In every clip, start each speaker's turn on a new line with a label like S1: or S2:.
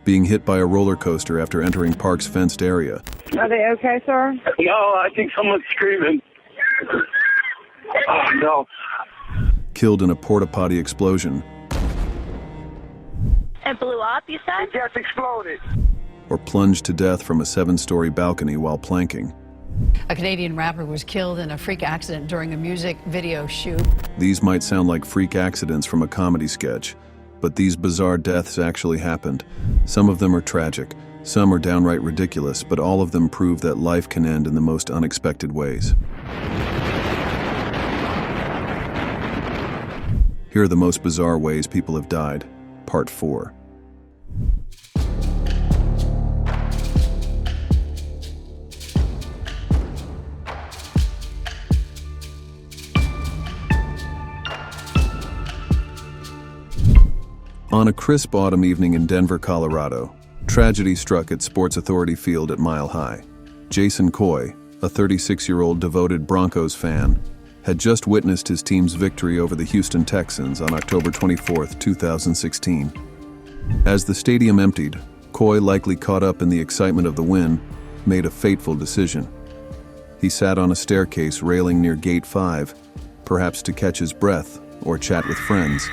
S1: being hit by a roller coaster after entering park's fenced area.
S2: Are they okay, sir?
S3: No, I think someone's screaming. Oh, no.
S1: Killed in a porta-potty explosion.
S4: It blew up, you said?
S3: It just exploded.
S1: Or plunged to death from a 7-story balcony while planking.
S5: A Canadian rapper was killed in a freak accident during a music video shoot.
S1: These might sound like freak accidents from a comedy sketch, but these bizarre deaths actually happened. Some of them are tragic, some are downright ridiculous, but all of them prove that life can end in the most unexpected ways. Here are the most bizarre ways people have died. Part 4. On a crisp autumn evening in Denver, Colorado, tragedy struck at Sports Authority Field at Mile High. Jason Coy, a 36-year-old devoted Broncos fan, had just witnessed his team's victory over the Houston Texans on October 24, 2016. As the stadium emptied, Coy, likely caught up in the excitement of the win, made a fateful decision. He sat on a staircase railing near Gate 5, perhaps to catch his breath or chat with friends.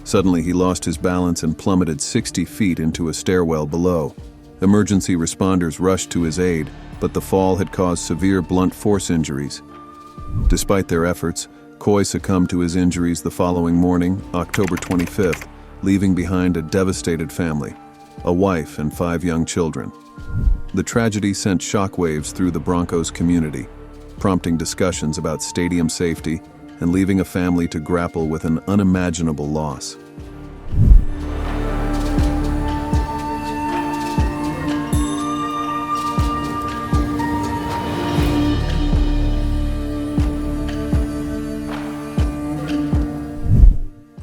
S1: Suddenly, he lost his balance and plummeted 60 feet into a stairwell below. Emergency responders rushed to his aid, but the fall had caused severe blunt force injuries. Despite their efforts, Coy succumbed to his injuries the following morning, October 25th, leaving behind a devastated family, a wife and 5 young children. The tragedy sent shockwaves through the Broncos community, prompting discussions about stadium safety and leaving a family to grapple with an unimaginable loss.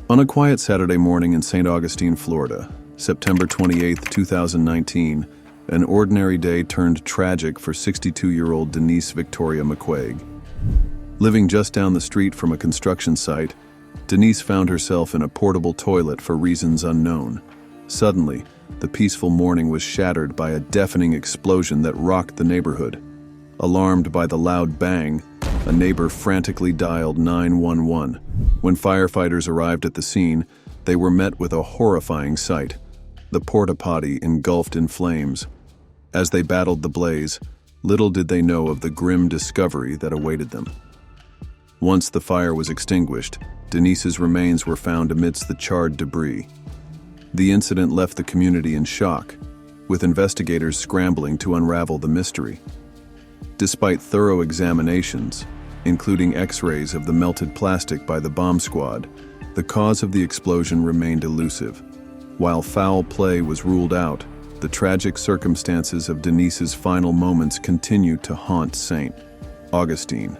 S1: On a quiet Saturday morning in St. Augustine, Florida, September 28, 2019, an ordinary day turned tragic for 62-year-old Denise Victoria McQuade. Living just down the street from a construction site, Denise found herself in a portable toilet for reasons unknown. Suddenly, the peaceful morning was shattered by a deafening explosion that rocked the neighborhood. Alarmed by the loud bang, a neighbor frantically dialed 911. When firefighters arrived at the scene, they were met with a horrifying sight: the porta potty engulfed in flames. As they battled the blaze, little did they know of the grim discovery that awaited them. Once the fire was extinguished, Denise's remains were found amidst the charred debris. The incident left the community in shock, with investigators scrambling to unravel the mystery. Despite thorough examinations, including X-rays of the melted plastic by the bomb squad, the cause of the explosion remained elusive. While foul play was ruled out, the tragic circumstances of Denise's final moments continue to haunt St. Augustine.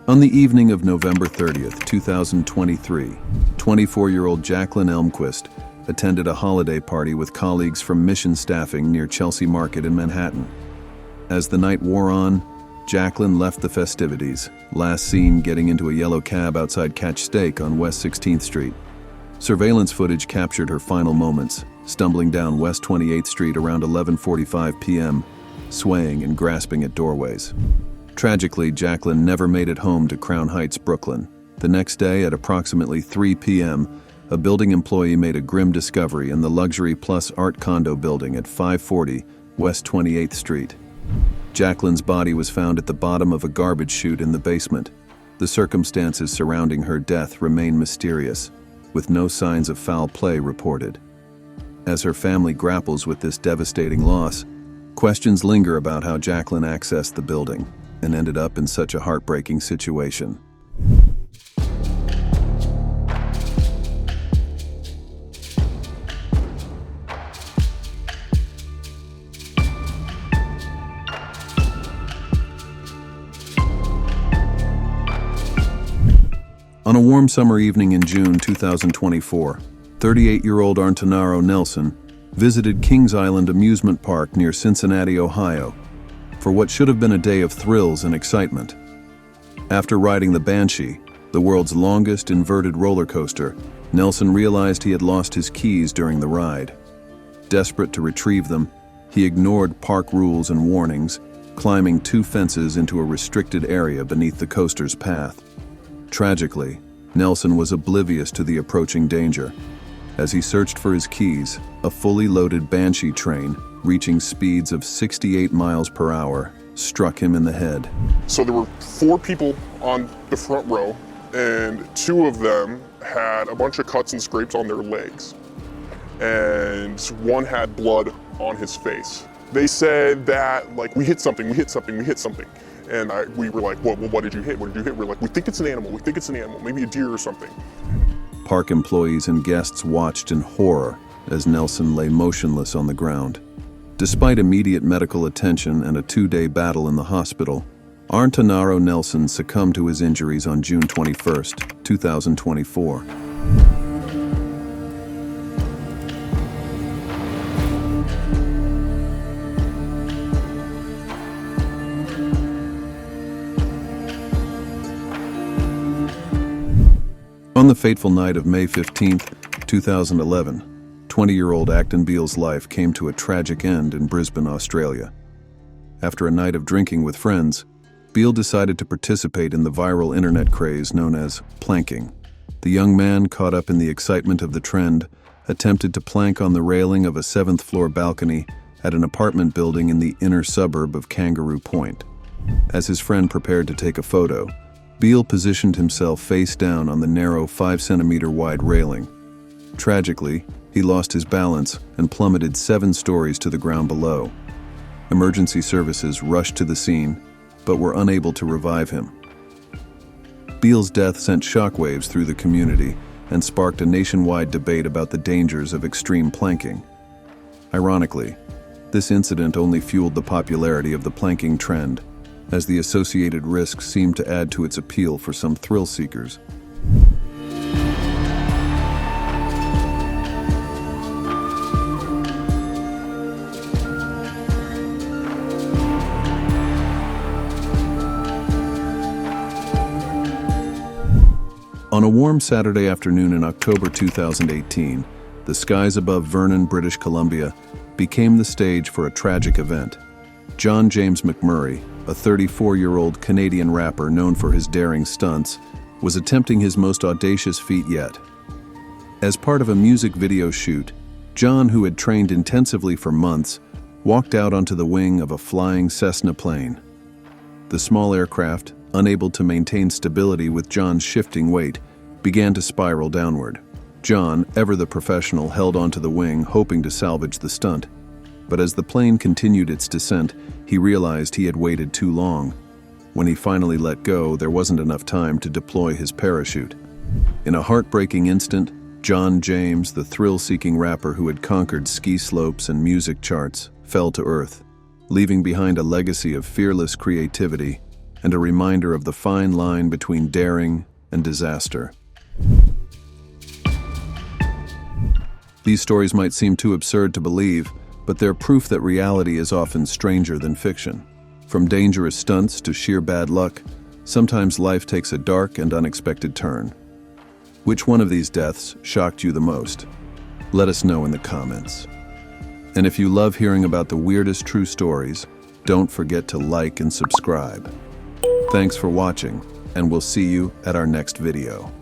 S1: On the evening of November 30th, 2023, 24-year-old Jaclyn Elmquist attended a holiday party with colleagues from mission staffing near Chelsea Market in Manhattan. As the night wore on, Jaclyn left the festivities, last seen getting into a yellow cab outside Catch Steak on West 16th Street. Surveillance footage captured her final moments, stumbling down West 28th Street around 11:45 p.m., swaying and grasping at doorways. Tragically, Jaclyn never made it home to Crown Heights, Brooklyn. The next day, at approximately 3 p.m., a building employee made a grim discovery in the Luxury Plus Art condo building at 540 West 28th Street. Jaclyn's body was found at the bottom of a garbage chute in the basement. The circumstances surrounding her death remain mysterious, with no signs of foul play reported. As her family grapples with this devastating loss, questions linger about how Jaclyn accessed the building and ended up in such a heartbreaking situation. On a warm summer evening in June 2024, 38-year-old Artinaro Nelson, visited Kings Island Amusement Park near Cincinnati, Ohio, for what should have been a day of thrills and excitement. After riding the Banshee, the world's longest inverted roller coaster, Nelson realized he had lost his keys during the ride. Desperate to retrieve them, he ignored park rules and warnings, climbing 2 fences into a restricted area beneath the coaster's path. Tragically, Nelson was oblivious to the approaching danger. As he searched for his keys, a fully loaded Banshee train, reaching speeds of 68 miles per hour, struck him in the head.
S2: So there were 4 people on the front row, and 2 of them had a bunch of cuts and scrapes on their legs. And 1 had blood on his face. They said that, like, we hit something. And we were like, well, what did you hit? We're like, we think it's an animal, maybe a deer or something.
S1: Park employees and guests watched in horror as Nelson lay motionless on the ground. Despite immediate medical attention and a 2-day battle in the hospital, Artinaro Nelson succumbed to his injuries on June 21, 2024. On the fateful night of May 15, 2011, 20-year-old Acton Beale's life came to a tragic end in Brisbane, Australia. After a night of drinking with friends, Beale decided to participate in the viral internet craze known as planking. The young man, caught up in the excitement of the trend, attempted to plank on the railing of a 7th-floor balcony at an apartment building in the inner suburb of Kangaroo Point. As his friend prepared to take a photo, Beale positioned himself face down on the narrow 5-centimeter wide railing. Tragically, he lost his balance and plummeted 7 stories to the ground below. Emergency services rushed to the scene, but were unable to revive him. Beale's death sent shockwaves through the community and sparked a nationwide debate about the dangers of extreme planking. Ironically, this incident only fueled the popularity of the planking trend, as the associated risks seemed to add to its appeal for some thrill seekers. On a warm Saturday afternoon in October 2018, the skies above Vernon, British Columbia, became the stage for a tragic event. John James McMurray, a 34-year-old Canadian rapper known for his daring stunts, was attempting his most audacious feat yet. As part of a music video shoot, John, who had trained intensively for months, walked out onto the wing of a flying Cessna plane. The small aircraft, unable to maintain stability with John's shifting weight, began to spiral downward. John, ever the professional, held onto the wing, hoping to salvage the stunt. But as the plane continued its descent, he realized he had waited too long. When he finally let go, there wasn't enough time to deploy his parachute. In a heartbreaking instant, John James, the thrill-seeking rapper who had conquered ski slopes and music charts, fell to earth, leaving behind a legacy of fearless creativity and a reminder of the fine line between daring and disaster. These stories might seem too absurd to believe, but they're proof that reality is often stranger than fiction. From dangerous stunts to sheer bad luck, sometimes life takes a dark and unexpected turn. Which one of these deaths shocked you the most? Let us know in the comments. And if you love hearing about the weirdest true stories, don't forget to like and subscribe. Thanks for watching, and we'll see you at our next video.